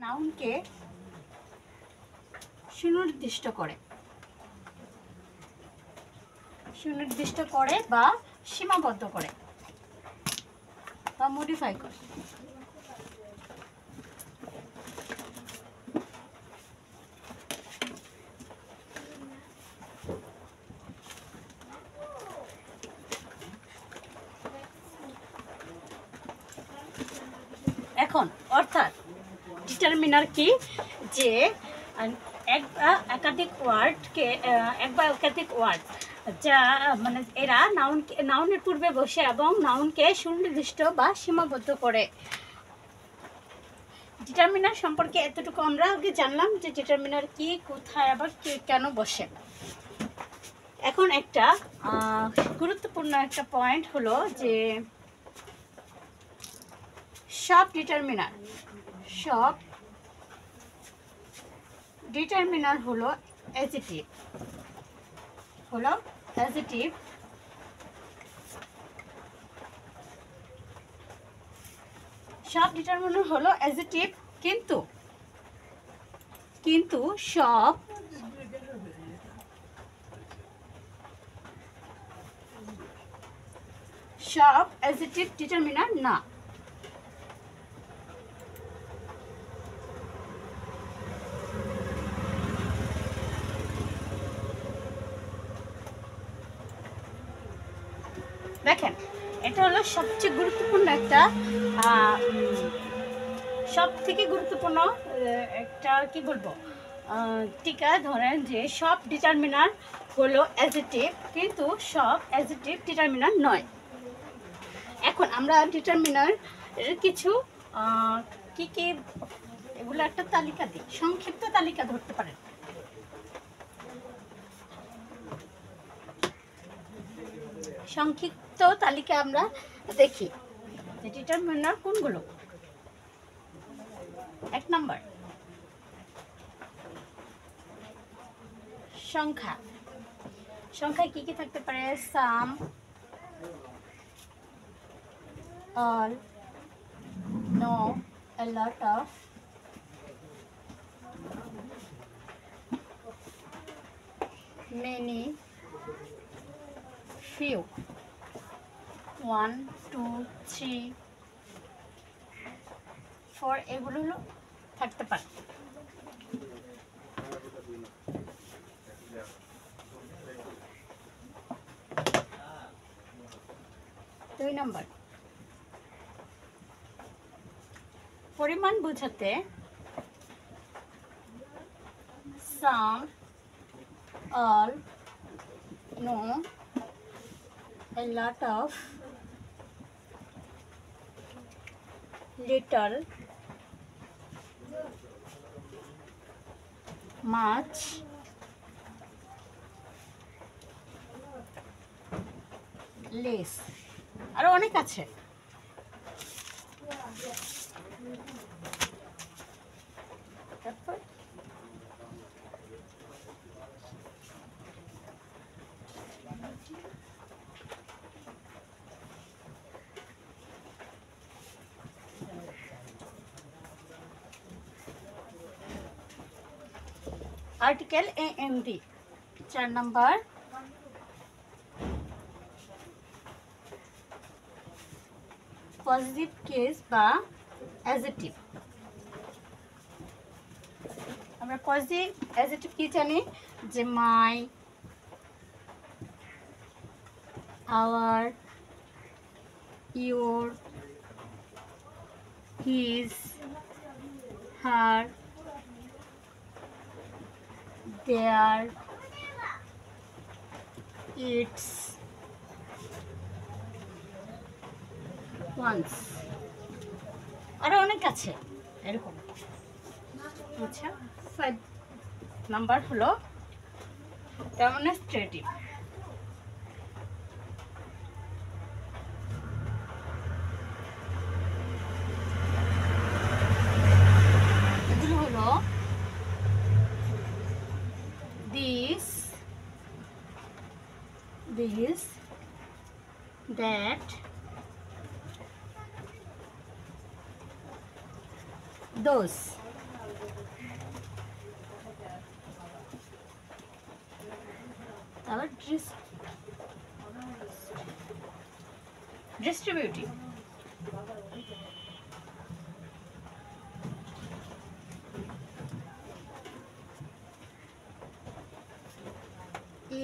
নাউনকে সুনির্দিষ্ট করে বা সীমাবদ্ধ করে বা মডিফাই করে। এখন অর্থাৎ ডিটারমিনার কি, যে এক বা একাধিক ওয়ার্ড যা মানে এরা নাউনের পূর্বে বসে এবং নাউনকে সুনির্দিষ্ট বা সীমাবদ্ধ করে। ডিটারমিনার সম্পর্কে এতটুকু আমরা আগে জানলাম যে ডিটারমিনার কি, কোথায় আবার কেন বসে। এখন একটা গুরুত্বপূর্ণ একটা পয়েন্ট হলো যে সব ডিটারমিনার হলো অ্যাডজেক্টিভ। সব ডিটারমিনার হলো অ্যাডজেক্টিভ, কিন্তু সব অ্যাডজেক্টিভ ডিটারমিনার না। দেখেন, এটা হলো সবচেয়ে গুরুত্বপূর্ণ সব থেকে গুরুত্বপূর্ণ একটা কি বলবো টিকা। ধরেন যে সব ডিটারমিনার হলো অ্যাডজেক্টিভ, কিন্তু সব অ্যাডজেক্টিভ ডিটারমিনার নয়। এখন আমরা ডিটারমিনার এর কিছু কি কি এগুলো একটা তালিকা দিই, সংক্ষিপ্ত তালিকা ধরতে পারেন। সংক্ষিপ্ত তালিকা আমরা দেখি যে ডিটারমিনার কোনগুলো। 1 নাম্বার সংখ্যায় কি কি থাকতে পারে? Some, all, no, a lot of, many, few, 1, 2, 3, 4 এগুলো হলো থাকতে পারে। দুই নাম্বার, পরিমাণ বোঝাতে some, all, no, a lot of, little, much, less, আরো অনেক আছে। তারপর article AMD 4 number positive case बा एडजेक्टिव। আমরা পজিটিভ অ্যাডজেক্টিভ কি জানি? যে my, our, your, his, her, their, its, one's, আরো অনেক আছে এরকম। আচ্ছা, 5 নাম্বার হলো ডেমনস্ট্রেটিভ। এগুলো হলো this, that, those। তারপর distributive,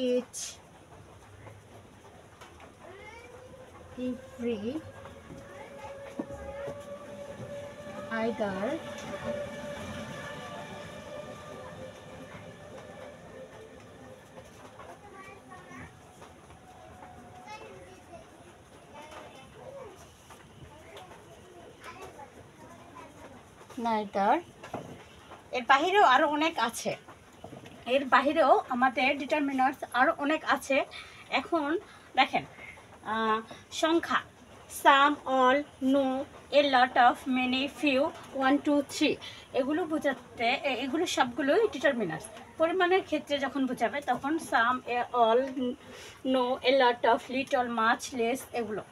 each, every, either, neither। এর বাহিরেও আরও অনেক আছে, এর বাহিরেও আমাদের ডিটারমিনার্স আরও অনেক আছে। এখন দেখেন সংখ্যা some, all, no, a lot of, many, few, 1 2 3 এগুলো বোঝাতে এগুলো সবগুলোই ডিটারমিনার্স। পরিমাণের ক্ষেত্রে যখন বোঝাবে তখন some, all, no, a lot of, little, much, less এগুলো।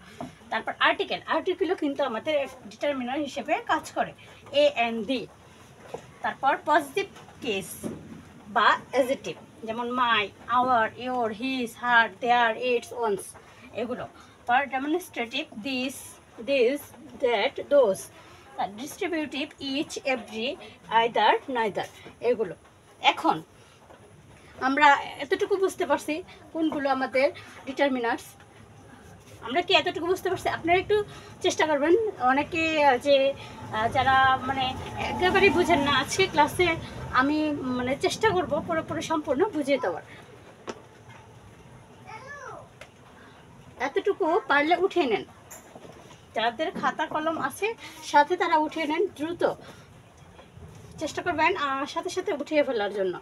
তারপর আর্টিকেলও কিন্তু আমাদের ডিটারমিনার হিসেবে কাজ করে, এ অ্যান্ড দি। তারপর পজিটিভ কেস বা অ্যাডজেক্টিভ, যেমন my, our, your, his, her, their, its, one's এগুলো। পর demonstrative this, that, those. Distributive each, every, either, neither এগুলো। এখন আমরা এতটুকু বুঝতে পারছি কোনগুলো আমাদের ডিটারমিনার্স। আমরা কি এতটুকু বুঝতে পারছি? আপনারা একটু চেষ্টা করবেন। অনেকে যে যারা মানে একেবারেই বুঝেন না, আজকে ক্লাসে আমি মানে চেষ্টা করব পুরোপুরি সম্পূর্ণ বুঝিয়ে দেওয়ার। এতটুকু পারলে উঠিয়ে নেন, যাদের খাতা কলম আছে সাথে তারা উঠিয়ে নেন, দ্রুত চেষ্টা করবেন সাথে সাথে উঠিয়ে ফেলার জন্য।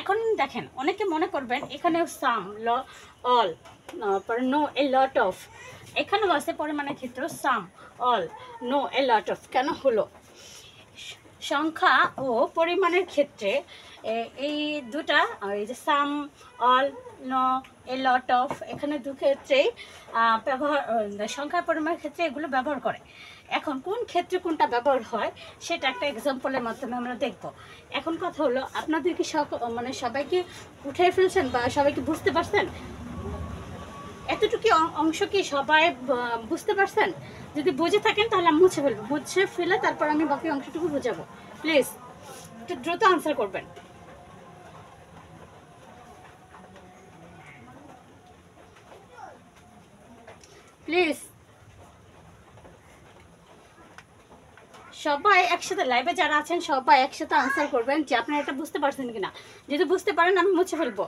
এখন দেখেন, অনেকে মনে করবেন এখানেও some, all, no, a lot of, এখানেও আছে পরিমাণের ক্ষেত্রে some, all, no, a lot of কেন হলো? সংখ্যা ও পরিমাণের ক্ষেত্রে এই দুটা, এই যে some, all, no, a lot of, এখানে দু ক্ষেত্রেই ব্যবহার, সংখ্যা পরিমাণের ক্ষেত্রে এগুলো ব্যবহার করে। এখন কোন ক্ষেত্রে কোনটা ব্যবহার হয় সেটা একটা এক্সাম্পলের মাধ্যমে আমরা দেখব। এখন কথা হলো, আপনাদের কি মানে সবাইকে উঠে ফেলছেন বা সবাইকে বুঝতে পারছেন? এতটুকু অংশ কি সবাই বুঝতে পারছেন? যদি বুঝে থাকেন তাহলে আমি মুছে ফেলবো, মুছে ফেলে তারপর আমি বাকি অংশটুকু বুঝাবো। প্লিজ একটু দ্রুত আনসার করবেন। প্লিজ সবাই একসাথে, লাইভে যারা আছেন সবাই একসাথে আনসার করবেন যে আপনারা এটা বুঝতে পারছেন কিনা। যদি বুঝতে পারেন আমি মুছে ফেলবো,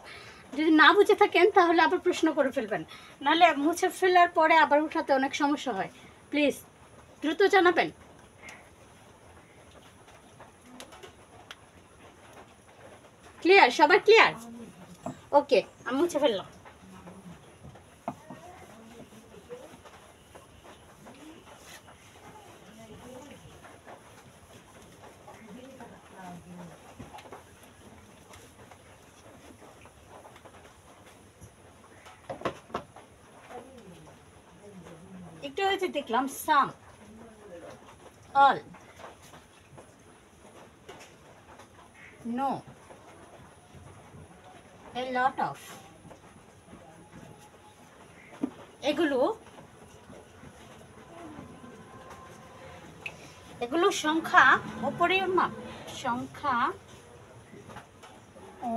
যদি না বুঝে থাকেন তাহলে আবার প্রশ্ন করে ফেলবেন, নাহলে মুছে ফেলার পরে আবার উঠাতে অনেক সমস্যা হয়। প্লিজ দ্রুত জানাবেন। ক্লিয়ার? সবাই ক্লিয়ার? ওকে, আমি মুছে ফেললাম। একটু হয়েছে দেখলাম some, all, no, a lot of, এগুলো সংখ্যা ও পরিমাপ, সংখ্যা ও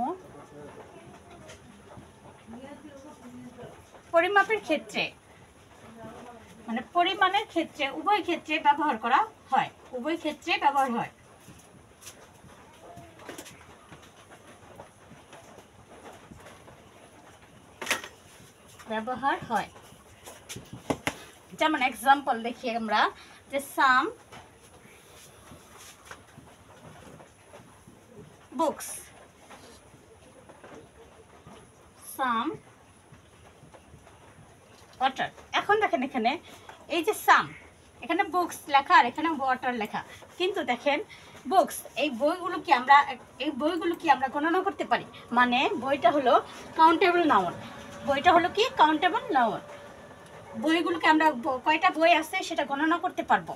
পরিমাপের ক্ষেত্রে, মানে পরিমাণের ক্ষেত্রে, উভয় ক্ষেত্রে ব্যবহার করা হয়, উভয় ক্ষেত্রে ব্যবহার হয়। ব্যবহার হয়। যেমন এক্সাম্পল দেখি আমরা, যে সাম বুকস, সাম ওয়াটার। এখন দেখেন এখানে এই যে সাম, এখানে বুকস লেখা আর এখানে ওয়াটার লেখা, কিন্তু দেখেন বুকস, এই বইগুলো কি আমরা গণনা করতে পারি? মানে বইটা হলো কাউন্টেবল নাউন, বইটা হলো কি কাউন্টেবল নাউন। বইগুলোকে আমরা কয়টা বই আছে সেটা গণনা করতে পারবো।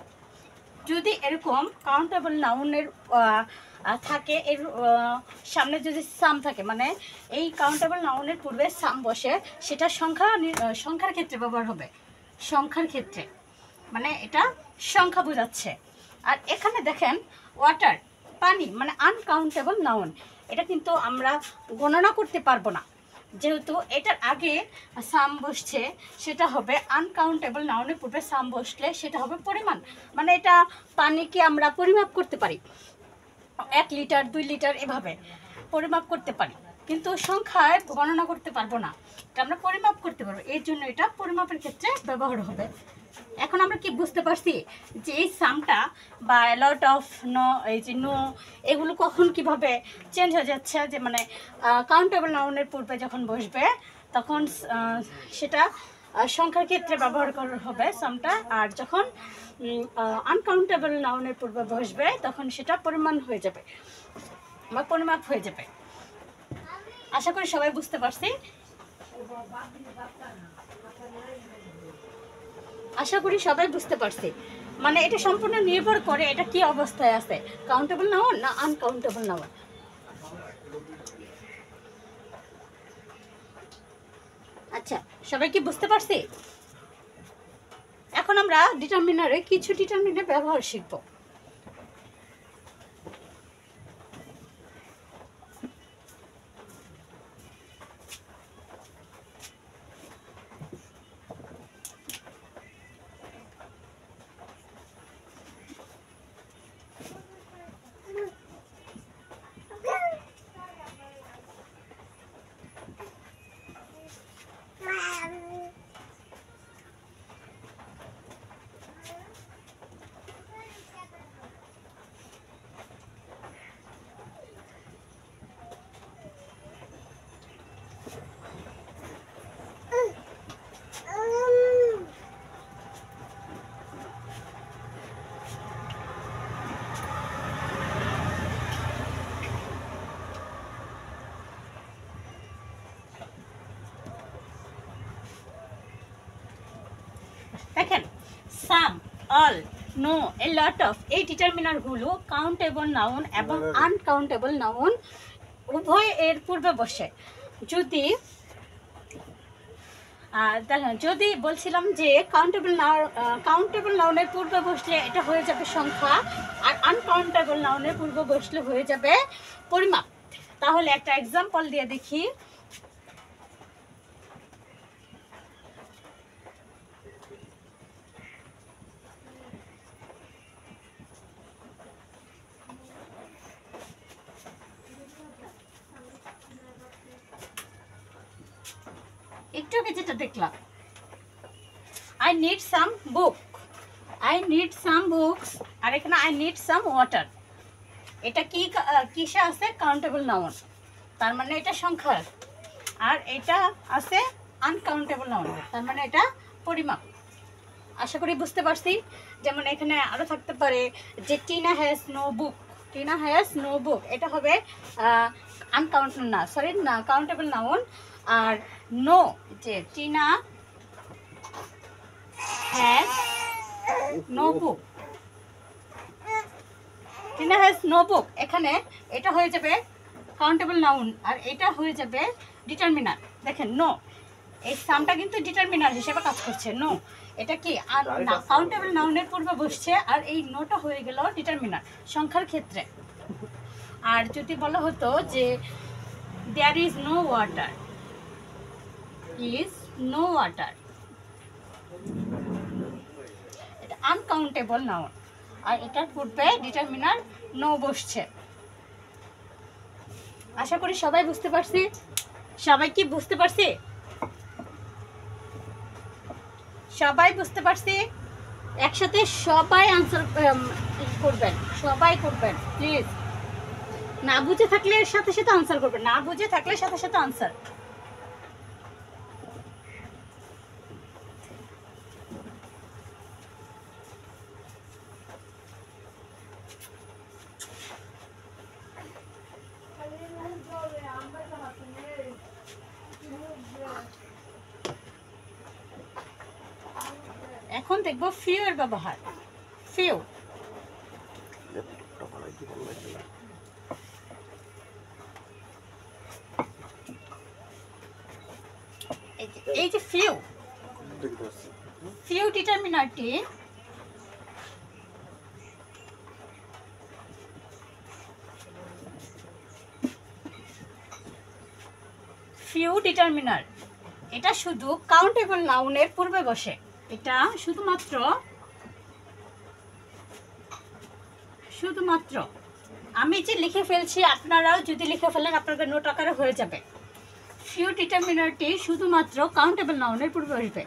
যদি এরকম কাউন্টেবল নাউনের থাকে, এর সামনে যদি সাম থাকে, মানে এই কাউন্টেবল নাউনের পূর্বে সাম বসে, সেটা সংখ্যার ক্ষেত্রে ব্যবহার হবে। সংখ্যার ক্ষেত্রে মানে এটা সংখ্যা বোঝাচ্ছে। আর এখানে দেখেন ওয়াটার, পানি, মানে আনকাউন্টেবল নাউন। এটা কিন্তু আমরা গণনা করতে পারবো না, যেহেতু এটার আগে সাম বসছে, সেটা হবে আনকাউন্টেবল নাউনের পূর্বে সাম বসলে সেটা হবে পরিমাণ। মানে এটা পানিকে আমরা পরিমাপ করতে পারি, 1 লিটার 2 লিটার এভাবে পরিমাপ করতে পারি, কিন্তু সংখ্যায় গণনা করতে পারবো না। এটা আমরা পরিমাপ করতে পারবো, এর জন্য এটা পরিমাপের ক্ষেত্রে ব্যবহার হবে। এখন আমরা কি বুঝতে পারছি যে এই সামটা বা লট অফ, নো, এই যে নো, এগুলো কখন কিভাবে চেঞ্জ হয়ে যাচ্ছে, যে মানে কাউন্টেবল নাউনের পূর্বে যখন বসবে তখন সেটা সংখ্যার ক্ষেত্রে ব্যবহার করা হবে সামটা, আর যখন আনকাউন্টেবল নাউনের পূর্বে বসবে তখন সেটা পরিমাণ হয়ে যাবে বা পরিমাপ হয়ে যাবে। আশা করি সবাই বুঝতে পারছি। মানে এটা সম্পূর্ণ নির্ভর করে এটা কি অবস্থায় আছে, কাউন্টেবল নাউন না আনকাউন্টেবল নাউন। আচ্ছা, সবাই কি বুঝতে পারছি? এখন আমরা ডিটারমিনারে কিছু ডিটারমিনার ব্যবহার শিখব। দেখেন, some, all, no, a lot of, এই ডিটারমিনারগুলো কাউন্টেবল নাউন এবং আনকাউন্টেবল নাউন উভয় এর পূর্বে বসে। যদি বলছিলাম যে কাউন্টেবল নাউনের পূর্বে বসলে এটা হয়ে যাবে সংখ্যা, আর আনকাউন্টেবল নাউনের পূর্বে বসলে হয়ে যাবে পরিমাপ। তাহলে একটা এক্সাম্পল দিয়ে দেখি। একটু আগে যেটা দেখলাম, I need some books, আর এখানে I need some water, এটা কি কিসে আছে? কাউন্টেবল নাউন, তার মানে এটা সংখ্যা। আর এটা আছে আনকাউন্টেবল নাউন, তার মানে এটা পরিমাপ। আশা করি বুঝতে পারছি। যেমন এখানে আরও থাকতে পারে যে টিনা হ্যাজ নো বুক, এটা হবে কাউন্টেবল নাউন। আর নো, যে টিনা হ্যাজ নো বুক, এখানে এটা হয়ে যাবে কাউন্টেবল নাউন, আর এটা হয়ে যাবে ডিটারমিনার। দেখেন, নো, এই সামটা কিন্তু ডিটারমিনার হিসেবে কাজ করছে। নো, এটা কি কাউন্টেবল নাউনের পূর্বে বসছে, আর এই নোটা হয়ে গেল ডিটারমিনার সংখ্যার ক্ষেত্রে। আর যদি বলা হতো যে দেয়ার ইজ নো ওয়াটার, এটা আনকাউন্টেবল নাউন, আর এটার পূর্বে ডিটারমিনার নো বসছে। আশা করি সবাই বুঝতে পারছি। সবাই কি বুঝতে পারছি? সবাই বুঝতে পারছি? একসাথে সবাই আনসার করবেন, প্লিজ। না বুঝে থাকলে সাথে সাথে আনসার করবেন, না বুঝে থাকলে সাথে সাথে আনসার। এখন দেখবো ফিউ এর ব্যবহার। ফিউ এই যে ফিউ ডিটারমিনারটি এটা শুধু কাউন্টেবল নাউনের পূর্বে বসে। এটা শুধুমাত্র আমি যে লিখে ফেলছি, আপনারাও যদি লিখে ফেলেন আপনাদের নোট আকারে হয়ে যাবে। ফিউ ডিটারমিনারটি শুধুমাত্র কাউন্টেবল নাউনের পূর্বে বসবে।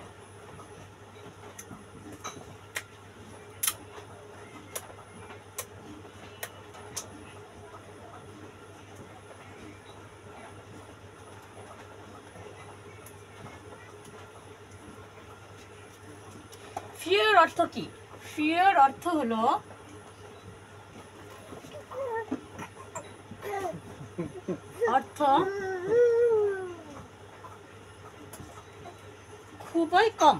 ফিউ এর অর্থ কি? ফিউ এর অর্থ হলো খুবই কম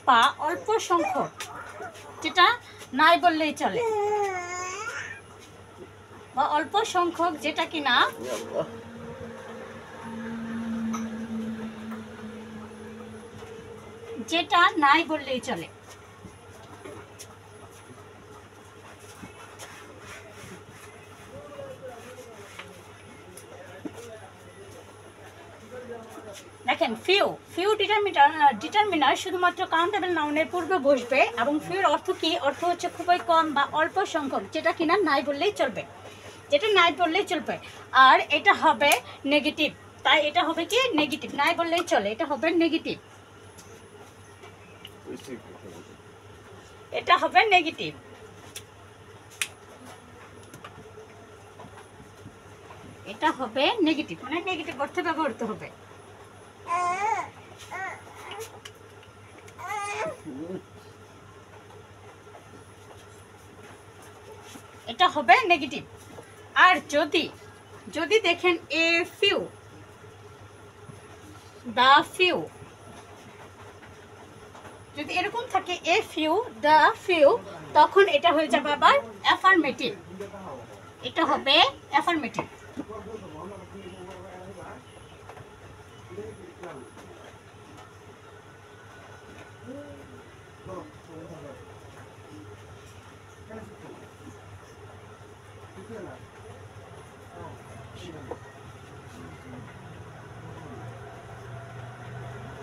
বা অল্প সংখ্যক, যেটা নাই বললেই চলে, বা অল্প সংখ্যক যেটা কিনা নাই বললেই চলে। দেখেন, ফিউ ডিটারমিনার শুধুমাত্র কাউন্টেবল নাউনের পূর্বে বসবে। এবং ফিউর অর্থ কি? অর্থ হচ্ছে খুবই কম বা অল্প সংখ্যক, যেটা কিনা নাই বললেই চলবে, আর এটা হবে নেগেটিভ। তাই এটা হবে কি? নেগেটিভ। নাই বললেই চলে, এটা হবে নেগেটিভ। এটা হবে নেগেটিভ। মানে নেগেটিভ অর্থে ব্যবহৃত হবে। এটা হবে নেগেটিভ। আর যদি দেখেন এ ফিউ, দা ফিউ, যদি এরকম থাকে এ ফিউ, দা ফিউ, তখন এটা হয়ে যাবে আবার অ্যাফার্মেটিভ। এটা হবে অ্যাফার্মেটিভ।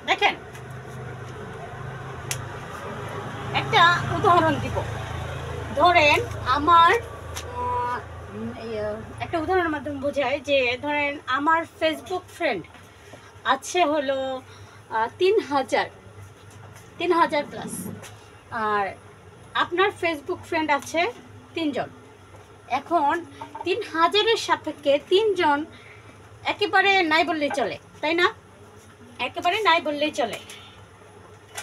দেখেন, একটা উদাহরণ দিব। ধরেন আমার একটা উদাহরণের মাধ্যমে বোঝায় যে, ধরেন আমার ফেসবুক ফ্রেন্ড আছে হলো 3000 প্লাস, আর আপনার ফেসবুক ফ্রেন্ড আছে 3 জন। এখন 3000-এর সাপেক্ষে 3 জন একেবারে নাই বললেই চলে, তাই না? একেবারে নাই বললেই চলে।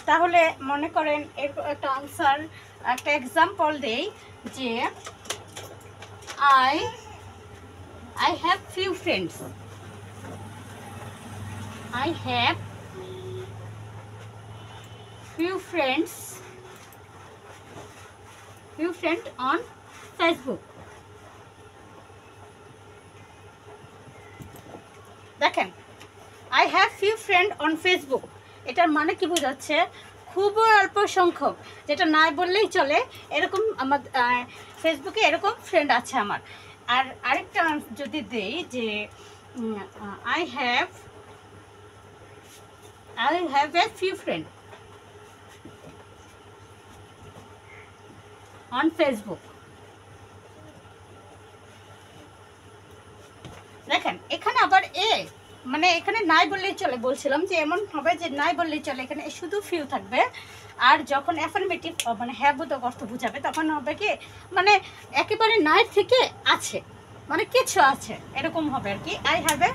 তাহলে মনে করেন একটা আনসার, একটা এক্সাম্পল দেই যে I have few friends. I have few friends on Facebook. দেখেন, I have few friends on Facebook, এটার মানে কি বোঝাচ্ছে? খুবই অল্প সংখ্যক, যেটা নাই বললেই চলে, এরকম আমার ফেসবুকে এরকম ফ্রেন্ড আছে আমার। আর আরেকটা যদি দেই যে I have a few friends on Facebook. দেখেন, এখানে আবার মানে এখানে নাই বললেই চলে, বলছিলাম যে এমন হবে যে নাই বললেই চলে, এখানে শুধু ফিউ থাকবে। আর যখন অ্যাফার্মেটিভ মানে হ্যাঁ বোধক অর্থ বোঝাবে, তখন হবে কি? মানে একেবারে নাই থেকে আছে, মানে কিছু আছে, এরকম হবে আর কি। I have a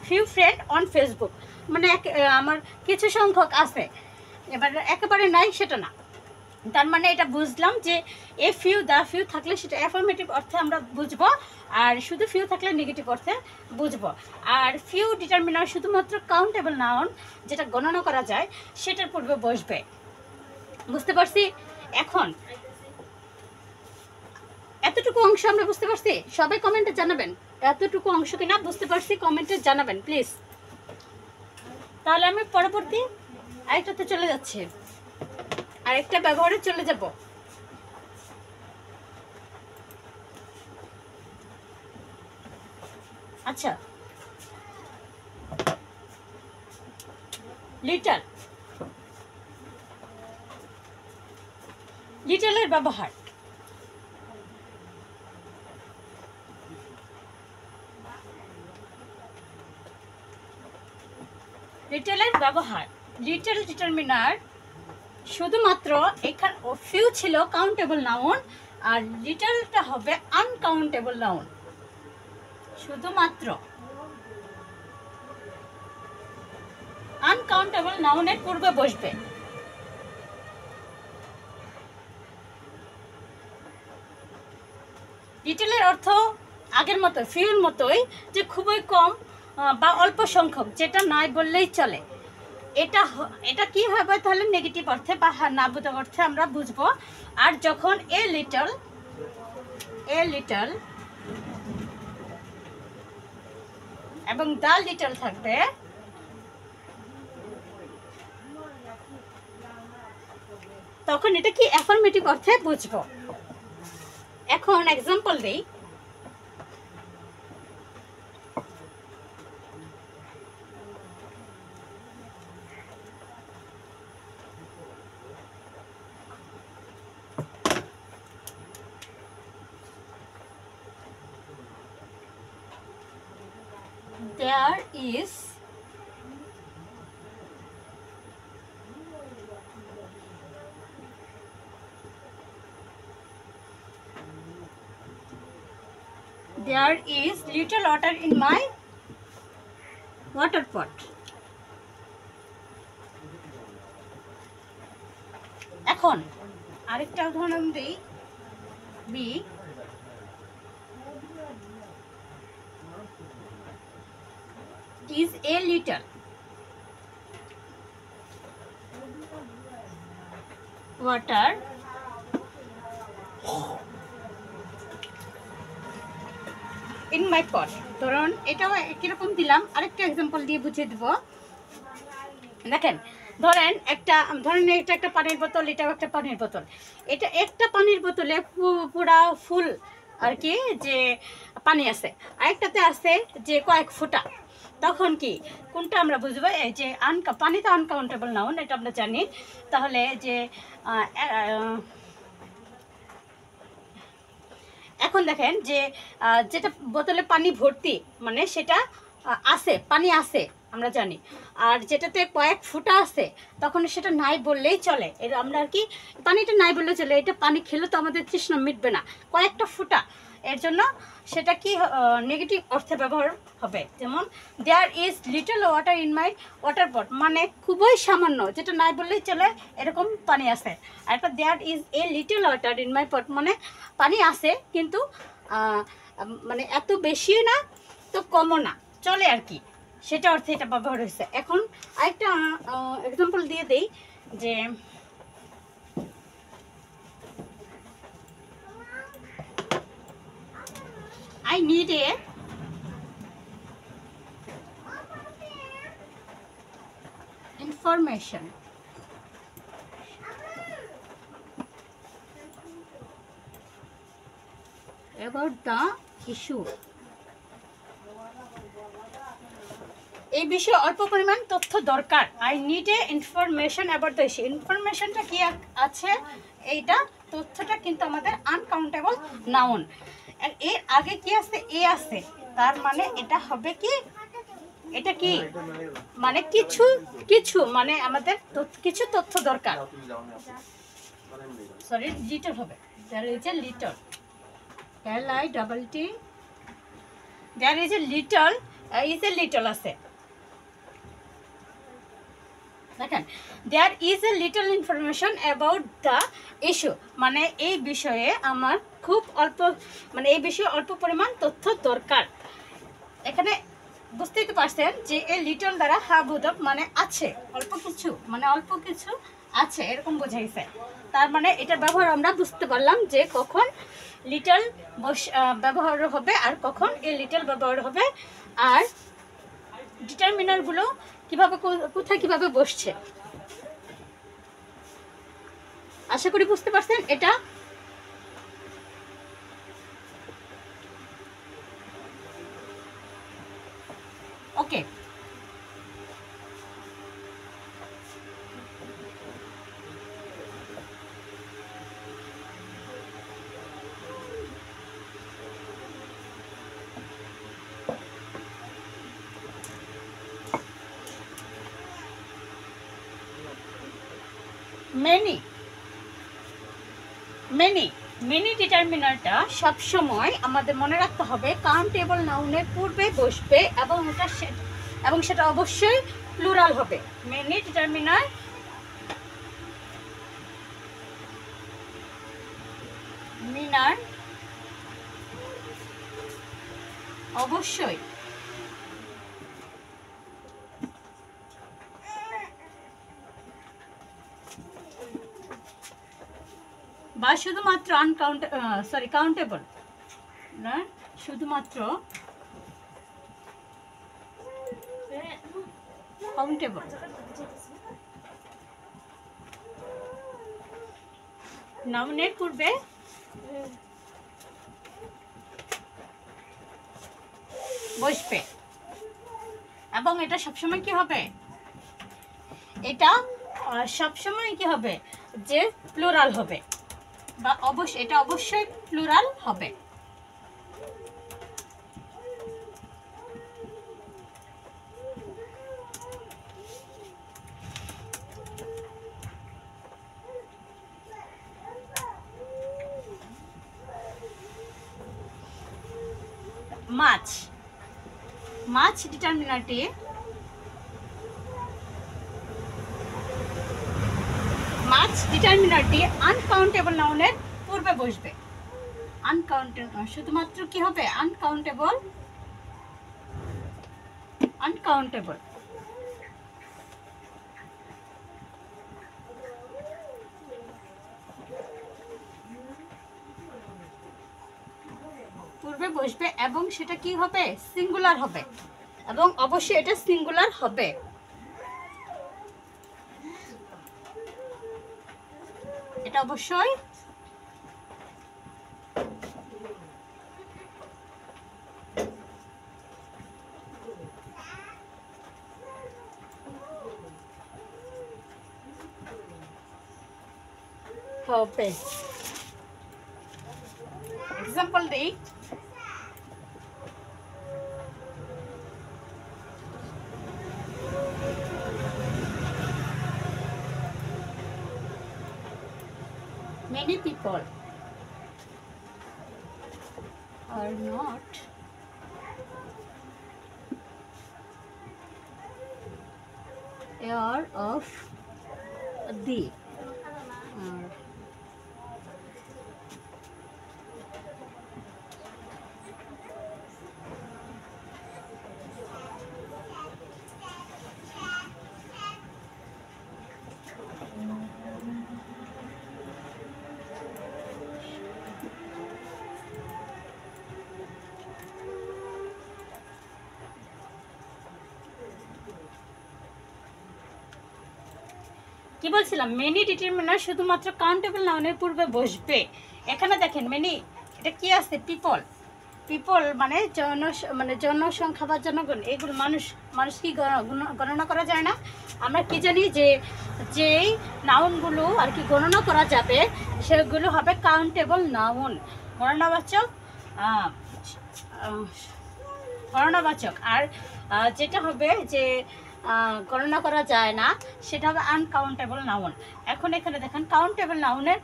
few friend on Facebook, মানে আমার কিছু সংখ্যক আছে। এবার একেবারে নাই সেটা না, তার মানে এটা বুঝলাম যে এ ফিউ, দা ফিউ থাকলে সেটা অ্যাফার্মেটিভ অর্থে আমরা বুঝবো, আর শুধু ফিউ থাকলে নেগেটিভ অর্থে বুঝবো। আর ফিউ ডিটারমিনার শুধুমাত্র কাউন্টেবল নাউন, যেটা গণনা করা যায়, সেটার পূর্বে বসবে। বুঝতে পারছি? এখন এতটুকু অংশ আমরা বুঝতে পারছি? সবাই কমেন্টে জানাবেন এতটুকু অংশ কিনা বুঝতে পারছি, কমেন্টে জানাবেন প্লিজ। তাহলে আমি পরবর্তী আরেকটাতে চলে যাচ্ছি, আরেকটা ব্যবহারে চলে যাব। আচ্ছা, লিটল, লিটলের ব্যবহার। লিটলের ব্যবহার, লিটল ডিটারমিনার শুধুমাত্র এখানে ফিউ ছিল কাউন্টেবল নাউন, আর লিটলটা হবে আনকাউন্টেবল নাউন। শুধুমাত্র আনকাউন্টেবল নাউনের পূর্বে বসবে। লিটলের অর্থ আগের মতো, ফিউর মতোই, যে খুবই কম বা অল্প সংখ্যক, যেটা নাই বললেই চলে। এটা কি হবে তাহলে নেগেটিভ অর্থে বা নাবোধক অর্থে আমরা বুঝবো। আর যখন এ লিটল এবং দা লিটল থাকবে, তখন এটা কি অ্যাফার্মেটিভ অর্থে বুঝবো। এখন এক্সাম্পল দেই। There is little water in my water pot. এখন আরেকটা উদাহরণ দিই। B is a little water in my pot. ধরুন এটাও কিরকম দিলাম, আরেকটা এক্সাম্পল দিয়ে বুঝিয়ে দেব। দেখেন, ধরেন এটা একটা পানির বোতল, এটাও একটা পানির বোতল। এটা একটা পানির বোতলে পুরা ফুল আর কি যে পানি আছে, আরেকটাতে আছে যে কয়েক ফোঁটা। তখন কি কোনটা আমরা বুঝবো? এই যে পানি তো আনকাউন্টেবল নাউন, এটা আমরা জানি। তাহলে যে এখন দেখেন যে যেটা বোতলে পানি ভর্তি, মানে সেটা আছে, পানি আছে আমরা জানি। আর যেটাতে কয়েক ফোঁটা আছে, তখন সেটা নাই বললেই চলে। এটা আমরা আর কি পানিটা নাই বললে চলে, এটা পানি খেলে তো আমাদের তৃষ্ণা মিটবে না, কয়েকটা ফোঁটা, এর জন্য সেটা কি নেগেটিভ অর্থে ব্যবহার হবে। যেমন there is little water in my water pot, মানে খুবই সামান্য, যেটা নাই বললেই চলে, এরকম পানি আছে। আর একটা there is a little water in my pot, মানে পানি আছে কিন্তু মানে এত বেশিও না তো কমও না, চলে আর কি, সেটা অর্থে এটা ব্যবহার হয়েছে। এখন আরেকটা এক্সাম্পল দিয়ে দেই যে I need a information about the issue. এই বিষয়ে অল্প পরিমাণ তথ্য দরকার। I need a information about the issue. ইনফরমেশনটা কি আছে, এইটা তথ্যটা কিন্তু আমাদের আনকাউন্টেবল নাউন। এর আগে কি আছে? এ আছে, তার মানে এটা হবে কি, এটা কি মানে কিছু মানে আমাদের কিছু তথ্য দরকার। সরি, লিটল হবে। There is a little, L-I-T-T, there is a little, আছে। দেখেন, there is a little information about the issue, মানে এই বিষয়ে আমার খুব অল্প, মানে এই বিষয়ে অল্প পরিমাণ তথ্য দরকার। এখানে বুঝতেই তো পারছেন যে এই লিটল দ্বারা বোধক মানে আছে, অল্প কিছু, মানে অল্প কিছু আছে এরকম বোঝাইছে। তার মানে এটার ব্যবহার আমরা বুঝতে পারলাম যে কখন লিটল ব্যবহার হবে আর কখন এই লিটল ব্যবহার হবে। আর ডিটারমিনারগুলো কিভাবে কোথায় কিভাবে বসছে। আশা করি বুঝতে পারছেন এটা। ওকে, মেনি মেনি মেনি ডিটারমিনারটা সবসময় আমাদের মনে রাখতে হবে কাউন্টেবল নাউনের পূর্বে বসবে এবং সেটা অবশ্যই প্লুরাল হবে। মেনি ডিটারমিনার অবশ্যই বা শুধুমাত্র কাউন্টেবল না, শুধুমাত্র কাউন্টেবল নাউনের পূর্বে বসবে এবং এটা সবসময় কি হবে, এটা সবসময় কি হবে যে প্লুরাল হবে বা এটা অবশ্যই প্লুরাল হবে। মাছ ডিটারমিনারটি আনকাউন্টেবল নাউনের পূর্বে বসবে। শুধুমাত্র কি হবে, আনকাউন্টেবল পূর্বে বসবে এবং সেটা কি হবে, সিঙ্গুলার হবে এবং অবশ্যই এটা সিঙ্গুলার হবে। এটা অবশ্যই হবে। এক্সাম্পল দিই, many people are not aware of the কি বলছিলাম, মেনি ডিটারমিনার শুধুমাত্র কাউন্টেবল নাউনের পূর্বে বসবে। এখানে দেখেন মেনি, এটা কি আছে, পিপল মানে জনসংখ্যা বা জনগণ, এগুলো মানুষ কি গণনা করা যায় না। আমরা কি জানি যে যেই নাউনগুলো আর কি গণনা করা যাবে সেগুলো হবে কাউন্টেবল নাউন, গণনাবাচক। আর যেটা হবে যে গণনা করা যায় না সেটা হবে আনকাউন্টেবল নাউন। এখন এখানে দেখেন কাউন্টেবল নাউনের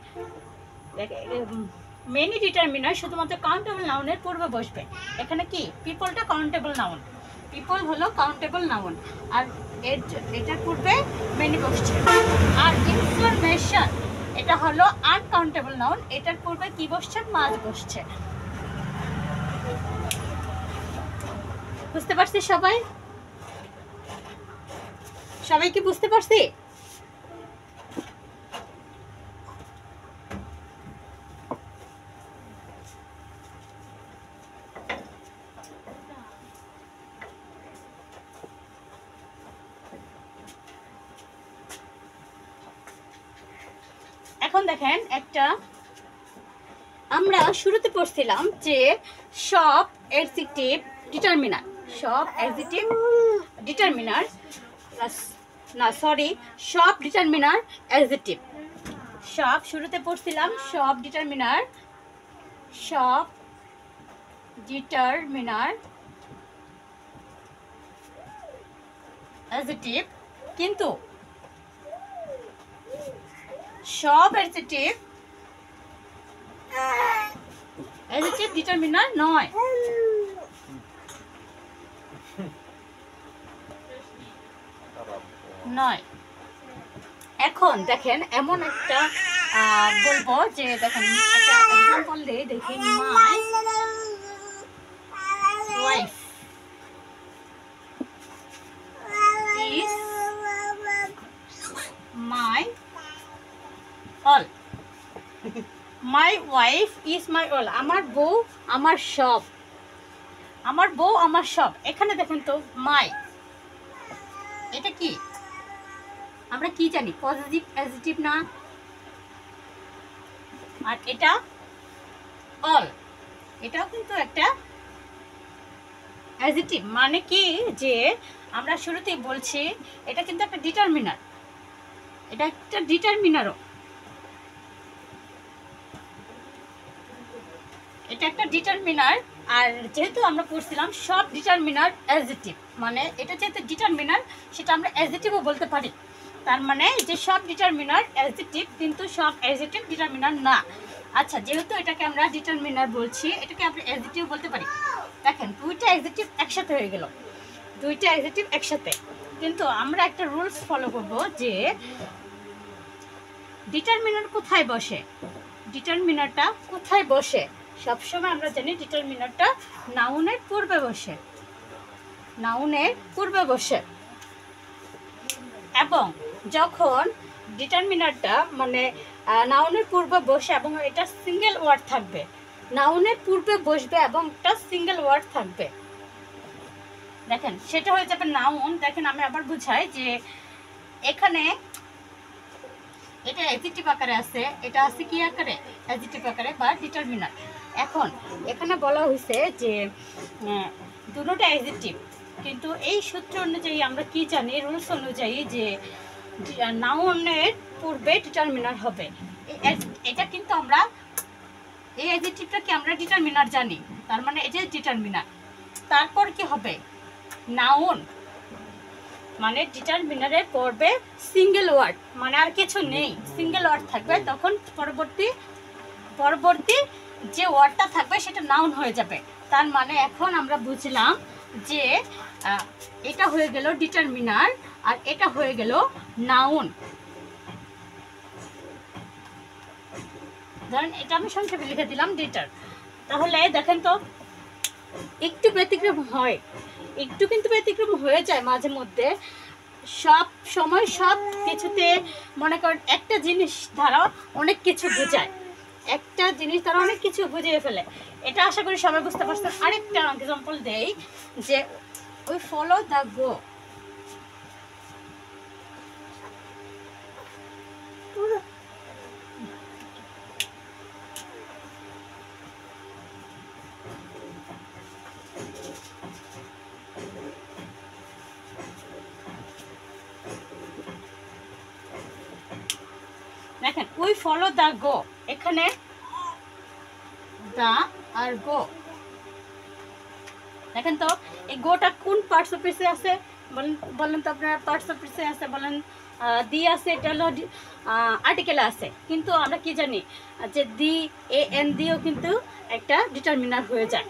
মেনি ডিটারমিনার শুধুমাত্র কাউন্টেবল নাউনের পূর্বে বসবে। এখানে কি পিপলটা কাউন্টেবল নাউন, পিপল হলো কাউন্টেবল নাউন আর এটার পূর্বে মেনি বসছে। আর ইনফরমেশন এটা হলো আনকাউন্টেবল নাউন, এটার পূর্বে কি বসছে, মাছ বসছে। বুঝতে পারছি সবাই কি বুঝতে পারছি? এখন দেখেন একটা আমরা শুরুতে পড়ছিলাম যে সব অ্যাডজেক্টিভ ডিটারমিনার, সব অ্যাডজেক্টিভ ডিটারমিনার না সরি সব ডিটারমিনার অ্যাডজেক্টিভ। সব শুরুতে পড়ছিলাম সব ডিটারমিনার, সব ডিটারমিনার অ্যাডজেক্টিভ, কিন্তু সব অ্যাডজেক্টিভ ডিটারমিনার নয়। এখন দেখেন এমন একটা বলবো যে দেখেন একটা এক্সাম্পল দিয়ে দেখি, my wife is my all. My wife is my all, আমার বউ আমার সব, আমার বউ আমার সব। এখানে দেখেন তো মাই, এটা কি আমরা কি জানি? পজিটিভ অ্যাডজেক্টিভ না? আর এটা অল, এটাও কিন্তু একটা অ্যাডজেক্টিভ। মানে কি যে আমরা শুরুতেই বলছি এটা কিন্তু একটা ডিটারমিনার, এটা একটা ডিটারমিনারও, এটা একটা ডিটারমিনার। আর যেহেতু আমরা পড়ছিলাম সব ডিটারমিনার অ্যাডজেক্টিভ, মানে এটা যেহেতু ডিটারমিনার সেটা আমরা অ্যাডজেক্টিভও বলতে পারি। তার মানে যে সব ডিটারমিনার অ্যাডজেক্টিভ, কিন্তু সব অ্যাডজেক্টিভ ডিটারমিনার না। আচ্ছা, যেহেতু এটাকে আমরা ডিটারমিনার বলছি, এটাকে আমরা অ্যাডজেক্টিভ বলতে পারি। দেখেন দুইটা অ্যাডজেক্টিভ একসাথে হয়ে গেল, দুইটা অ্যাডজেক্টিভ একসাথে। কিন্তু আমরা একটা রুলস ফলো করব যে ডিটারমিনার কোথায় বসে, ডিটারমিনারটা কোথায় বসে। সবসময় আমরা জানি ডিটারমিনারটা নাউনের পূর্বে বসে, নাউনের পূর্বে বসে। এবং যখন ডিটারমিনারটা মানে নাউনের পূর্বে বসে এবং এটা সিঙ্গেল ওয়ার্ড থাকবে, নাউনের পূর্বে বসবে এবং এটা সিঙ্গেল ওয়ার্ড থাকবে, দেখেন সেটা হয়ে যাবে নাউন। দেখেন আমি আবার বুঝাই যে এখানে এটা অ্যাডজেক্টিভ আকারে আছে, এটা আছে কি আকারে? অ্যাডজেক্টিভ আকারে বা ডিটারমিনার। এখন এখানে বলা হয়েছে যে দুটোটা অ্যাডজেক্টিভ, কিন্তু এই সূত্র অনুযায়ী আমরা কি জানি, রুলস অনুযায়ী যে নাউনের পূর্বে ডিটারমিনার হবে। এটা কিন্তু আমরা এই অ্যাডজেক্টিভটাকে আমরা ডিটারমিনার জানি, তার মানে এটা ডিটারমিনার। তারপর কি হবে? নাউন, মানে ডিটারমিনারের পূর্বে সিঙ্গেল ওয়ার্ড, মানে আর কিছু নেই, সিঙ্গেল ওয়ার্ড থাকবে। তখন পরবর্তী যে ওয়ার্ডটা থাকবে সেটা নাউন হয়ে যাবে। তার মানে এখন আমরা বুঝলাম যে এটা হয়ে গেল ডিটারমিনার আর এটা হয়ে গেল নাউন। ধরেন এটা আমি সংক্ষেপে লিখে দিলাম ডিটার। তাহলে দেখেন তো একটু ব্যতিক্রম হয়, একটু কিন্তু ব্যতিক্রম হয়ে যায় মাঝে মধ্যে। সব সময় সব কিছুতে মনে করেন একটা জিনিস দ্বারা অনেক কিছু বোঝায়, একটা জিনিস দ্বারা অনেক কিছু বুঝিয়ে ফেলে। এটা আশা করি সবাই বুঝতে পারছেন। আরেকটা এক্সাম্পল দেই যে উই ফলো দ্য গো। দেখেন উই ফলো দ্য গো, এখানে দা আর গো। দেখেন তো এই গোটা কোন পার্টস অফ স্পিচে আছে বলেন তো আপনার? পার্টস অফ স্পিচে আছে বলেন, দি আছে, এটা হলো আর্টিকেলে আছে। কিন্তু আমরা কি জানি যে দি এ এন দিও কিন্তু একটা ডিটারমিনার হয়ে যায়।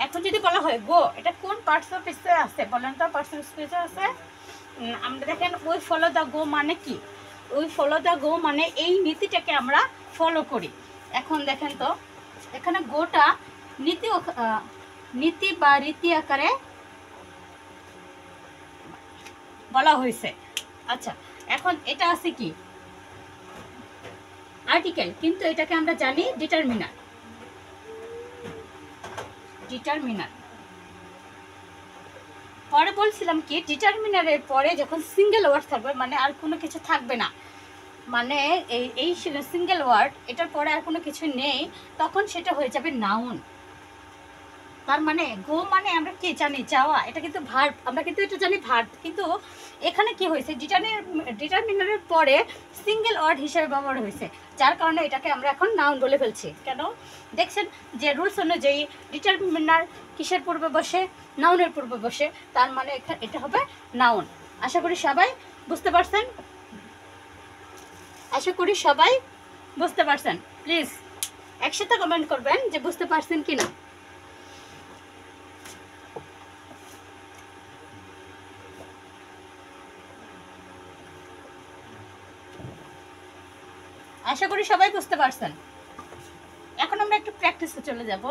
এখন যদি বলা হয় গো, এটা কোন পার্টস অফ স্পিচে আছে বলেন তো? পার্টস অফ স্পিচে আছে আমরা দেখেন উই ফলো দ্য গো মানে কি? উই ফলো দ্য গো মানে এই নীতিটাকে আমরা ফলো করি। এখন দেখেন তো এখানে গোটা নীতি বা রীতি আকারে বলা হয়েছে। আচ্ছা, এখন এটা আছে কি? আর্টিকেল, কিন্তু এটাকে আমরা জানি ডিটারমিনার। ডিটারমিনার পরে বলছিলাম কি ডিটারমিনারের পরে যখন সিঙ্গেল ওয়ার্ড থাকবে, মানে আর কোনো কিছু থাকবে না, মানে এই সিঙ্গেল ওয়ার্ড, এটার পরে আর কোনো কিছু নেই, তখন সেটা হয়ে যাবে নাউন। তার মানে গো মানে আমরা কি জানি, চাওয়া, এটা কিন্তু ভার্ব, আমরা কিন্তু এটা জানি ভার্ব, কিন্তু এখানে কি হয়েছে, ডিটারমিনারের পরে সিঙ্গেল ওয়ার্ড হিসেবে ব্যবহার হয়েছে, যার কারণে এটাকে আমরা এখন নাউন বলে ফেলছি। কেন দেখছেন যে রুলস অনুযায়ী ডিটারমিনার কিসের পূর্বে বসে, নাউনের পূর্বে বসে, তার মানে এটা হবে নাউন। আশা করি সবাই বুঝতে পারছেন, আশা করি সবাই বুঝতে পারছেন। প্লিজ একসাথে কমেন্ট করবেন যে বুঝতে পারছেন কিনা। আশা করি সবাই বুঝতে পারছেন। এখন আমরা একটু প্র্যাকটিসে চলে যাব।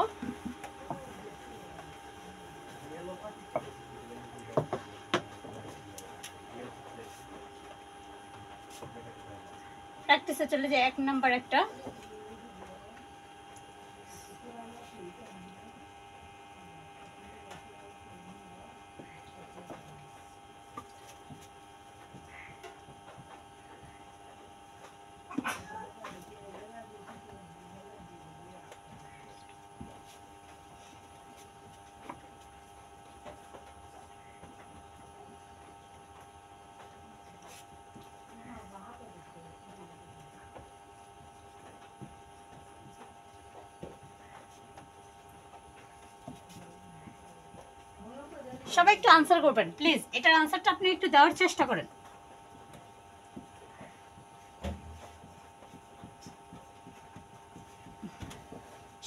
প্র্যাকটিসে চলে যাই। 1 নাম্বার একটা, সবাই একটু আনসার করবেন প্লিজ। এটার আনসারটা আপনি একটু দেওয়ার চেষ্টা করেন।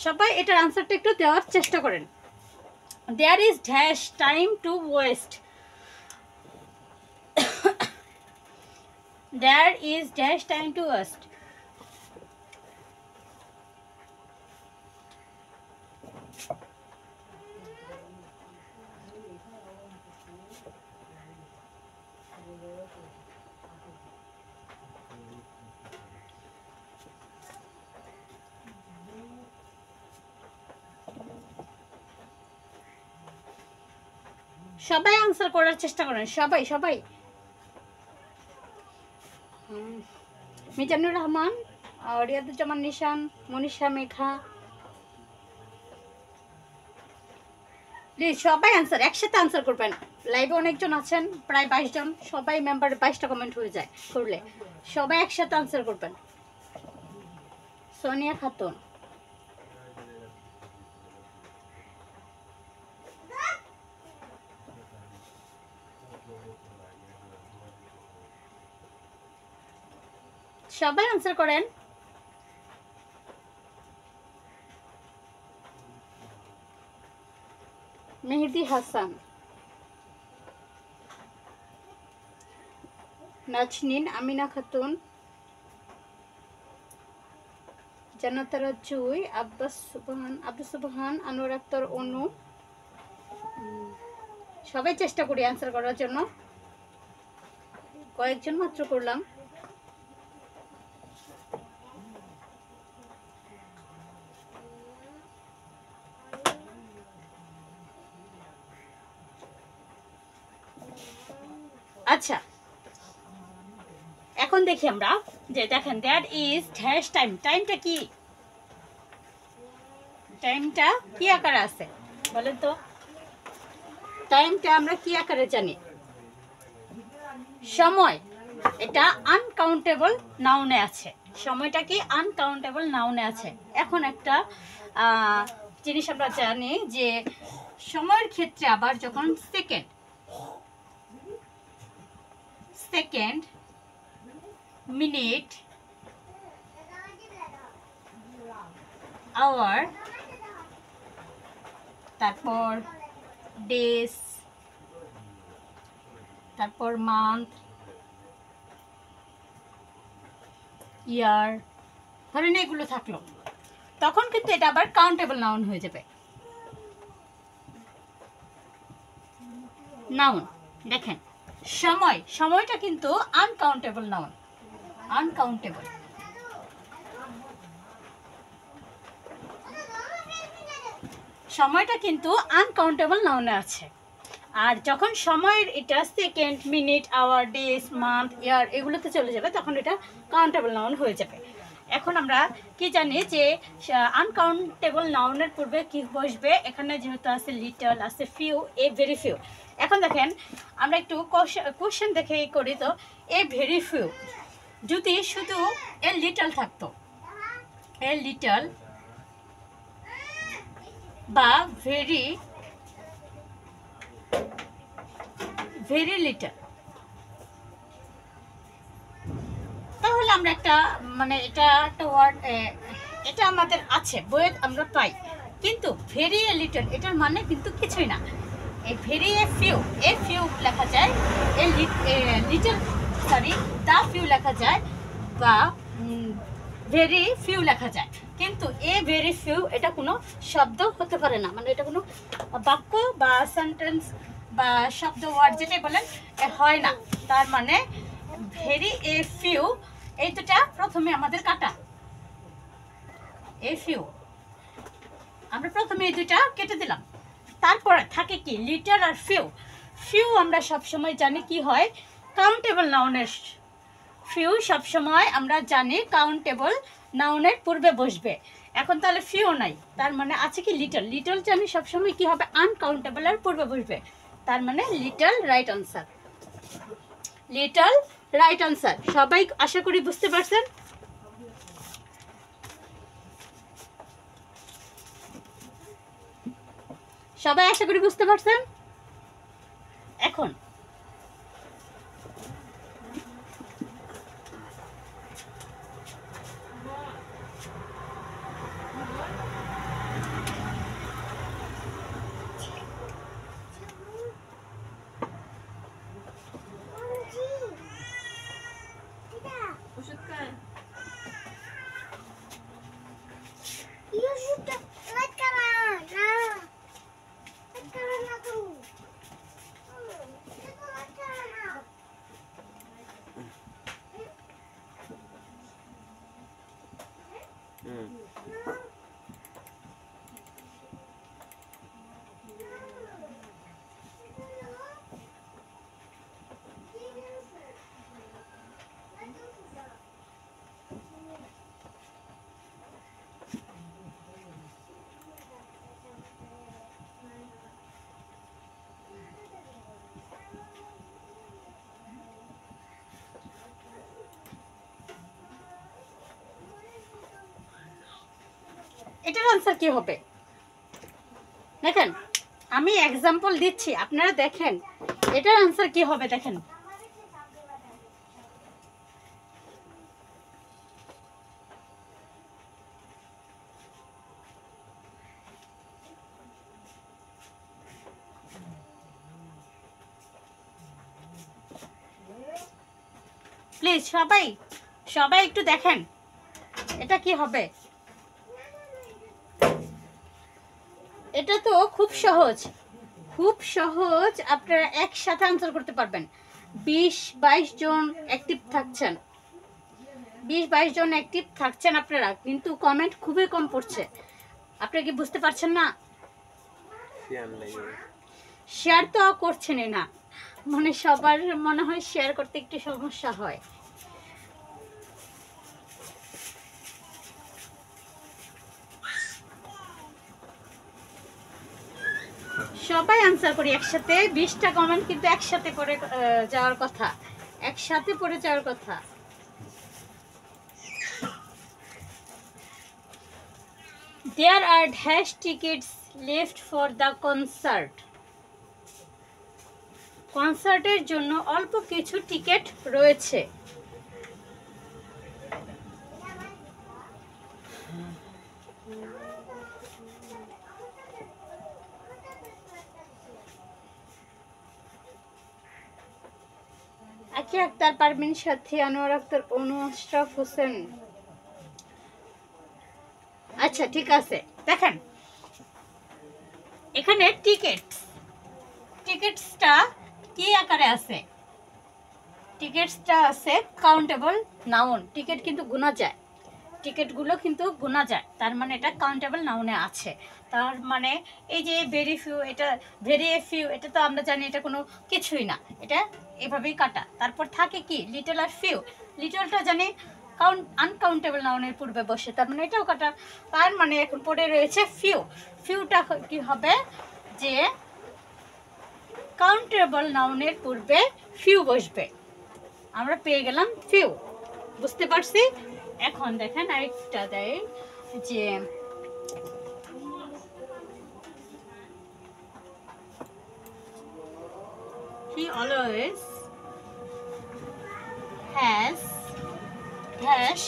সবাই এটার আনসারটা একটু দেওয়ার চেষ্টা করেন। There is dash time to waste, there is dash time to waste. সবাই আনসার করার চেষ্টা করেন, সবাই সবাই। মিজানুর রহমান, রিয়াদুজ্জামান নিশান, মনীষা মেঘা, প্লিজ সবাই আনসার, একসাথে আনসার করবেন। লাইভে অনেকজন আছেন, প্রায় 22 জন, সবাই মেম্বার 22টা কমেন্ট হয়ে যায় করলে, সবাই একসাথে আনসার করবেন। সোনিয়া খাতুন, সবাই আনসার করেন। মেহেদি হাসান, নাজনীন, আমিনা খাতুন, জান্নাতারা জুই, আব্বাস সুবহান, আনোয়ার আক্তার অনু। সবাই চেষ্টা করি আনসার করার জন্য, কয়েকজন মাত্র করলাম। আচ্ছা, এখন দেখি আমরা যে দেখেন দ্যাট ইজ ড্যাশ টাইম, টাইমটা কি, টাইমটা কি আকারে আছে বলেন তো? টাইমটা আমরা কি আকারে জানি? সময়, এটা আনকাউন্টেবল নাউনে আছে। সময়টা কি আনকাউন্টেবল নাউনে আছে। এখন একটা জিনিস আমরা জানি যে সময়ের ক্ষেত্রে আবার যখন সেকেন্ড, মিনিট, আওয়ার, তারপর ডেজ, তারপর মান্থ, ইয়ার, ধরেন এগুলো থাকলো, তখন কিন্তু এটা আবার কাউন্টেবল নাউন হয়ে যাবে। নাউন দেখেন, সময়টা কিন্তু আনকাউন্টেবল নাউন, আনকাউন্টেবল। সময়টা কিন্তু আনকাউন্টেবল নাউনে আছে। আর যখন সময়ের এটা second, minute, hour, days, month, year এগুলোতে চলে যাবে তখন এটা কাউন্টেবল নাউন হয়ে যাবে। এখন আমরা কি জানি যে আনকাউন্টেবল নাউনের পূর্বে কি বসবে, এখানে যেহেতু আছে লিটল, আছে ফিউ, এ ভেরি ফিউ। এখন দেখেন আমরা একটু কোশ্চেন দেখে করি তো, এ ভেরি ফিউ যদি শুধু এ লিটল থাকতো, এ লিটল বা ভেরি ভেরি লিটল, তাহলে আমরা একটা মানে এটা একটা ওয়ার্ড এটা আমাদের আছে বইয়ে আমরা পাই, কিন্তু ভেরি লিটল এটার মানে কিন্তু কিছুই না। এই ভেরি এ ফিউ লেখা যায়, a little sorry the few লেখা যায়, বা ভেরি ফিউ লেখা যায়, কিন্তু এ ভেরি ফিউ এটা কোনো শব্দ হতে পারে না, মানে এটা কোনো বাক্য বা সেন্টেন্স বা শব্দ ওয়ার্ড যেটাই বলেন হয় না। তার মানে ভেরি এ ফিউ এই দুটা প্রথমে আমাদের কাটা, এ ফিউ আমরা প্রথমে এই দুটা কেটে দিলাম। তারপরে থাকে কি লিটল আর ফিউ। ফিউ আমরা সবসময় জানি কি হয়, কাউন্টেবল নাউনের ফিউ সবসময় আমরা জানি কাউন্টেবল নাউনের পূর্বে বসবে। এখন তাহলে ফিউ নাই, তার মানে আছে কি লিটল, লিটল জানি সবসময় কি হবে আনকাউন্টেবলের পূর্বে বসবে, তার মানে little right answer, little right answer. সবাই আশা করি বুঝতে পারছেন। সবাই আশা করি বুঝতে পারছেন। এখন এটার আনসার কি হবে দেখেন, আমি এক্সাম্পল দিচ্ছি আপনারা দেখেন এটার আনসার কি হবে। দেখেন প্লিজ সবাই একটু দেখেন এটা কি হবে। এটা তো খুব সহজ আপনারা একসাথে আনসার করতে পারবেন। 20-22 জন অ্যাক্টিভ থাকছেন, 20-22 জন অ্যাক্টিভ থাকছেন আপনারা, কিন্তু কমেন্ট খুবই কম পড়ছে। আপনারা কি বুঝতে পারছেন না? শেয়ার তো করছেনই না, মানে সবার মনে হয় শেয়ার করতে একটু সমস্যা হয়। সবাই আনসার করি একসাথে। 20টা কমেন্ট কিন্তু একসাথে পড়ে যাওয়ার কথা, একসাথে পড়ে যাওয়ার কথা। There are dash tickets left for the concert. কনসার্টের জন্য অল্প কিছু টিকিট রয়েছে। আকি আক্তার, পারভিন সাথী, আনোয়ার আক্তার, অনু, আশরাফ হোসেন। আচ্ছা ঠিক আছে, দেখেন এখানে টিকিটসটা কি আকারে আছে? টিকিটসটা আছে কাউন্টেবল নাউন। টিকিট কিন্তু গুনা যায়, টিকিটগুলো কিন্তু গোনা যায়, তার মানে এটা কাউন্টেবল নাউনে আছে। তার মানে এই যে ভেরি ফিউ, এটা ভেরি ফিউ, এটা তো আমরা জানি এটা কোনো কিছুই না, এটা এভাবেই কাটা। তারপর থাকে কি লিটল আর ফিউ, লিটলটা জানি আনকাউন্টেবল নাউনের পূর্বে বসে, তার মানে এটাও কাটা। তার মানে এখন পড়ে রয়েছে ফিউ। ফিউটা কি হবে যে কাউন্টেবল নাউনের পূর্বে ফিউ বসবে, আমরা পেয়ে গেলাম ফিউ। বুঝতে পারছি? এখন দেখেন আরেকটা দেয় যে he always has dash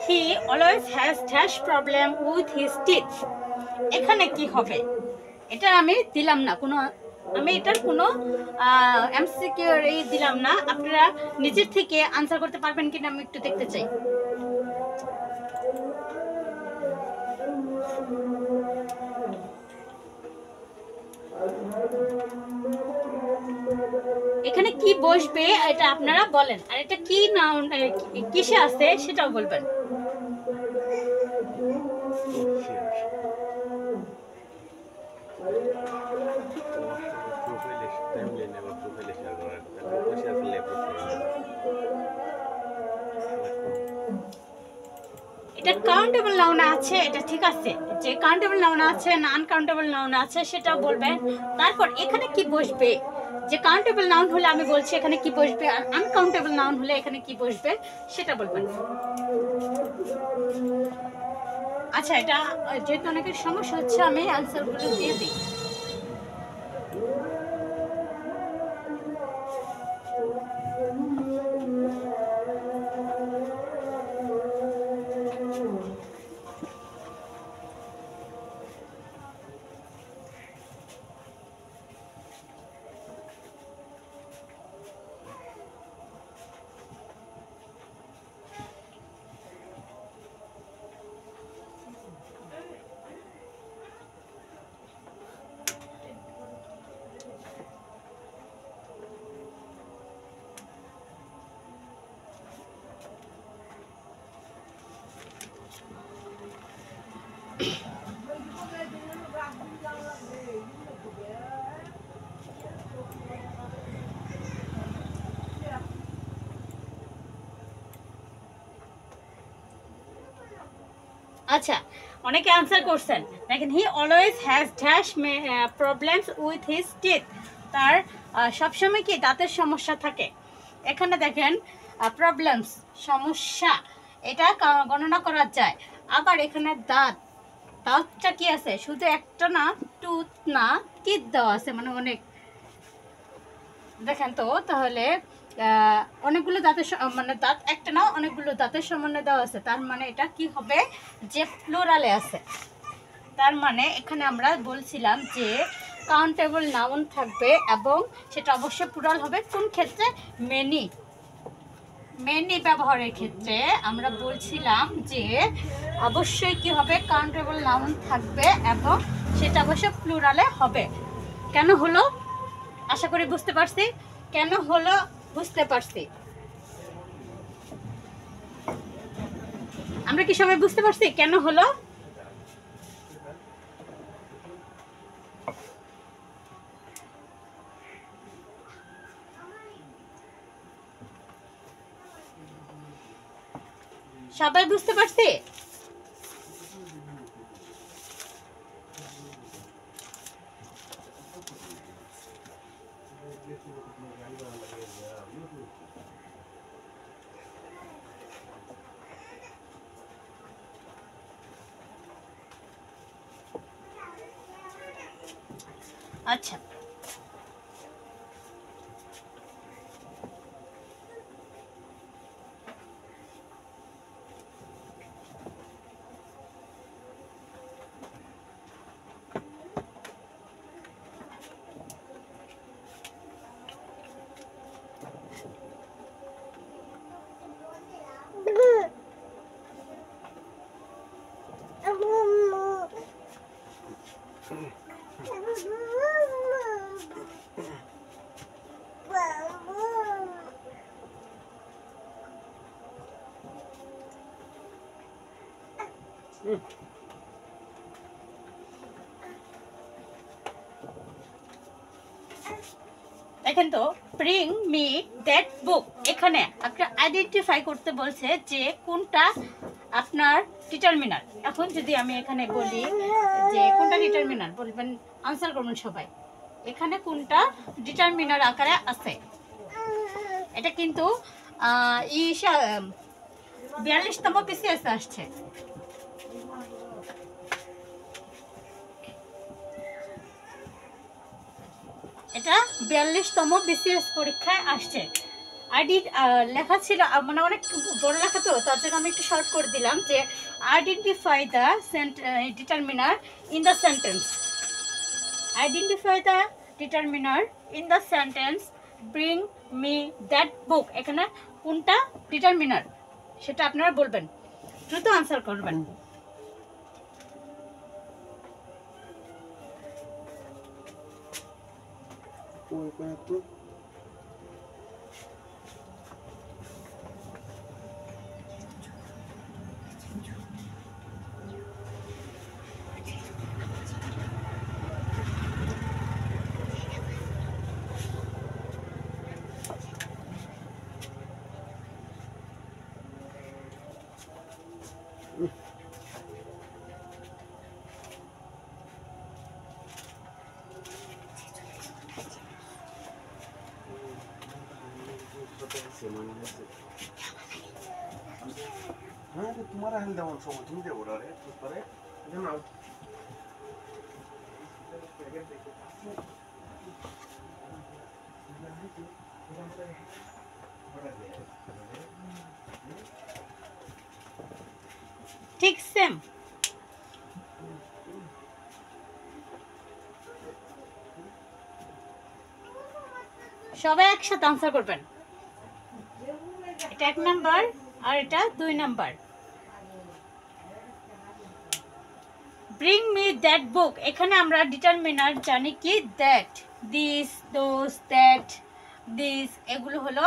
he always has dash problem with his teeth। এখানে কি হবে, এটা আমি দিলাম না কোনো, আমি এটার কোনো এমসিকিউ দিলাম না, আপনারা নিজের থেকে আনসার করতে পারবেন কিনা আমি একটু দেখতে চাই। এখানে কি বসবে এটা আপনারা বলেন, আর এটা কি নাউন কিসে আছে সেটাও বলবেন। এটা কাউন্টেবল নাউন আছে, এটা ঠিক আছে, যে কাউন্টেবল নাউন আছে না আনকাউন্টেবল নাউন আছে সেটাও বলবেন। তারপর এখানে কি বসবে, যে কাউন্টেবল নাউন হলে আমি বলছি এখানে কি বসবে, আর আনকাউন্টেবল নাউন হলে এখানে কি বসবে সেটা বলবেন। আচ্ছা, এটা যেহেতু অনেকের সমস্যা হচ্ছে আমি আনসারগুলো দিয়ে দিই। আচ্ছা, অনেকে আনসার করছেন, দেখেন he always has dash problems with his teeth, তার সবসময় কি দাঁতের সমস্যা থাকে। এখানে দেখেন প্রবলেমস সমস্যা, এটা গণনা করা যায়। আবার এখানে দাঁত, দাঁতটা কি আছে শুধু একটা না, টুথ না, টিথ দেওয়া আছে, মানে অনেক। দেখেন তো তাহলে অনেকগুলো দাঁতের মানে দাঁত একটা না, অনেকগুলো দাঁতের সমন্বয় দেওয়া আছে, তার মানে এটা কি হবে যে প্লুরালে আছে। তার মানে এখানে আমরা বলছিলাম যে কাউন্টেবল নাউন থাকবে এবং সেটা অবশ্যই প্লুরাল হবে। কোন ক্ষেত্রে? মেনি, মেনি ব্যবহারের ক্ষেত্রে আমরা বলছিলাম যে অবশ্যই কি হবে, কাউন্টেবল নাউন থাকবে এবং সেটা অবশ্যই প্লুরালে হবে। কেন হলো আশা করি বুঝতে পারছি, কেন হলো বুঝতে পারছি। আমরা কি সবাই বুঝতে পারছি কেন হলো? সবাই বুঝতে পারছি? আচ্ছা, দেখেন তো, ব্রিং মি দ্যাট বুক, এখানে আপনার আইডেন্টিফাই করতে বলছে যে কোনটা আপনার ডিটারমিনার। এখন যদি আমি এখানে বলি যে কোনটা ডিটারমিনার, বলবেন, আনসার করবেন সবাই, এখানে কোনটা ডিটারমিনার আকারে আছে। এটা কিন্তু 42তম BCS আসছে। এটা 42তম BCS পরীক্ষায় আসছে। লেখা ছিল, মানে অনেক বড় লেখা তো, তার জন্য আমি একটু শর্ট করে দিলাম যে identify the determiner in the sentence. Identify the determiner in the sentence, bring me that বুক, এখানে কোনটা ডিটারমিনার সেটা আপনারা বলবেন, দ্রুত আনসার করবেন। তোমার এখন যেমন সময় তুমি দেবো রে পারে ঠিক সেম। সবাই একসাথে আনসার করবেন। এটা 1 নাম্বার আর এটা 2 নাম্বার। ব্রিং মি দ্যাট বুক, এখানে আমরা ডিটারমিনার জানি কি that, this, those, that, this, এগুলো হলো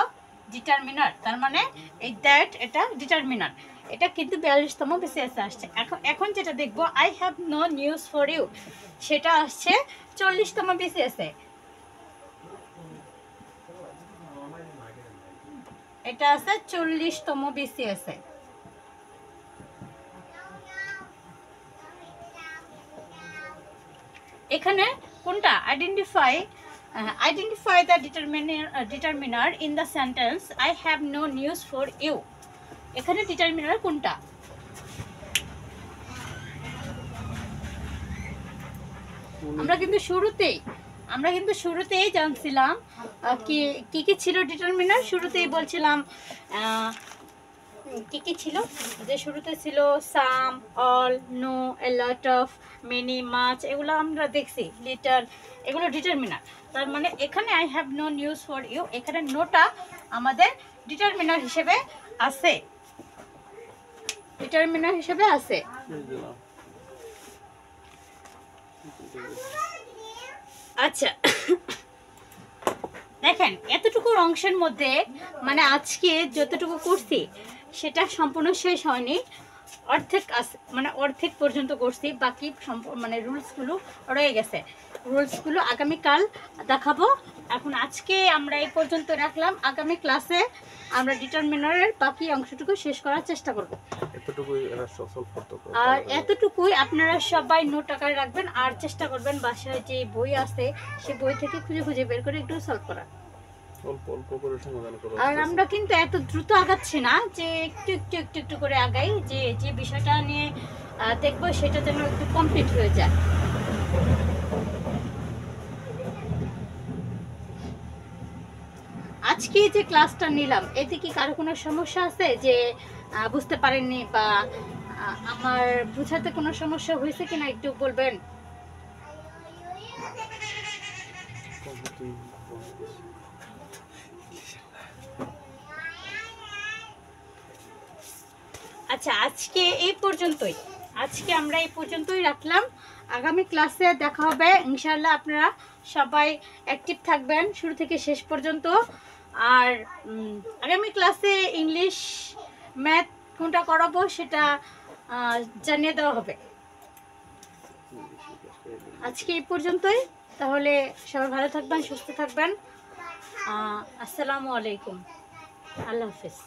ডিটারমিনার। তার মানে এই দ্যাট এটা ডিটারমিনার। এটা কিন্তু 42তম BCS আসছে। এখন যেটা দেখবো, I have no news for you, সেটা আসছে 40তম BCS এ। এটা আছে 40তম BCS এ। এখানে কোনটা identify the determiner in the sentence I have no news for you, এখানে ডিটারমিনার কোনটা? আমরা কিন্তু শুরুতেই জানছিলাম কি ছিল ডিটারমিনার। শুরুতেই বলছিলাম কি ছিল, যে শুরুতে ছিল some, all, no, a lot of, many, much, এগুলো আমরা দেখছি। লিটল, এগুলো ডিটারমিনার। তার মানে এখানে I have no news for you, এখানে নোটা আমাদের ডিটারমিনার হিসেবে আছে, ডিটারমিনার হিসেবে আছে। আচ্ছা, দেখেন এতটুকু অংশের মধ্যে মানে আজকে যতটুকু করছি সেটা সম্পূর্ণ শেষ হয়নি, অর্ধেক পর্যন্ত করছি। বাকি মানে রুলসগুলো রয়ে গেছে, রুলসগুলো আগামীকাল দেখাবো। এখন আজকে আমরা এই পর্যন্ত রাখলাম, আগামী ক্লাসে আমরা ডিটারমিনারের বাকি অংশটুকু শেষ করার চেষ্টা করব। আর এতটুকুই আপনারা সবাই নোট আকারে রাখবেন, আর চেষ্টা করবেন বাসায় যে বই আছে সে বই থেকে খুঁজে বের করে একটু সলভ করা। আর আমরা কিন্তু এত দ্রুত আগাচ্ছি না, যে একটু করে আগাই, যে বিষয়টা নিয়ে দেখবো সেটা যেন একটু কমপ্লিট হয়ে যায়। আজকে যে ক্লাসটা নিলাম এতে কি কারো কোনো সমস্যা আছে, যে বুঝতে পারেননি বা আমার বুঝাতে কোনো সমস্যা হয়েছে কিনা একটু বলবেন। আচ্ছা, আজকে আমরা এই পর্যন্তই রাখলাম। আগামী ক্লাসে দেখা হবে ইনশাআল্লাহ। আপনারা সবাই অ্যাক্টিভ থাকবেন শুরু থেকে শেষ পর্যন্ত। আর আগামী ক্লাসে ইংলিশ, ম্যাথ কোনটা করাবো সেটা জানিয়ে দেওয়া হবে। আজকে এই পর্যন্তই। তাহলে সবাই ভালো থাকবেন, সুস্থ থাকবেন। আসসালামু আলাইকুম, আল্লাহ হাফিজ।